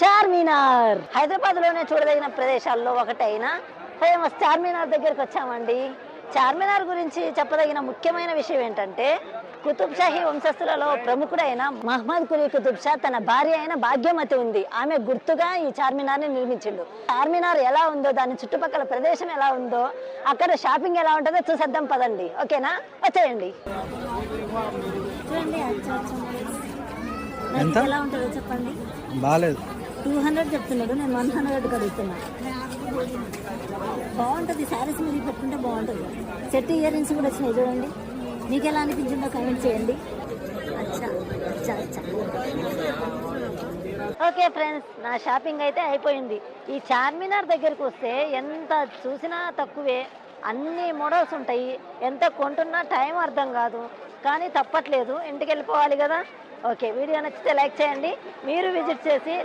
చార్మినార్ హైదరాబాద్ లోనే చూడదగిన ప్రదేశాల్లో ఒకటైన ఫేమస్ చార్మినార్ దగ్గరికి వచ్చామండి. చార్మినార్ గురించి చెప్పదగిన ముఖ్యమైన విషయం ఏంటంటే, కుతుబ్ షాహీ వంశస్థులలో ప్రముఖుడైన మహమ్మద్ కులీ కుతుబ్ షా తన భార్య అయిన భాగ్యమతి ఉంది. ఆమె గుర్తుగా ఈ చార్మినార్ ని నిర్మించిండు. చార్మినార్ ఎలా ఉందో, దాని చుట్టుపక్కల ప్రదేశం ఎలా ఉందో, అక్కడ షాపింగ్ ఎలా ఉంటుందో చూసేద్దాం పదండి. ఓకేనా, వచ్చేయండి. ఎలా ఉంటుందో చెప్పండి. బాగాలేదు. 200 చెప్తున్నాడు, నేను 100 కడుగుతున్నా. బాగుంటుంది, శారీస్ మీద పెట్టుకుంటే బాగుంటుంది. సెట్ ఇయర్ రింగ్స్ కూడా వచ్చినాయి చూడండి. మీకు ఎలా అనిపించిందో కామెంట్ చేయండి. అచ్చా అచ్చా అచ్చా. ఓకే ఫ్రెండ్స్, నా షాపింగ్ అయితే అయిపోయింది. ఈ చార్మినార్ దగ్గరికి వస్తే ఎంత చూసినా తక్కువే. అన్ని మోడల్స్ ఉంటాయి. ఎంత కొంటున్నా టైం అర్థం కాదు, కానీ తప్పట్లేదు, ఇంటికి వెళ్ళిపోవాలి కదా. ఓకే, వీడియో నచ్చితే లైక్ చేయండి. మీరు విజిట్ చేసి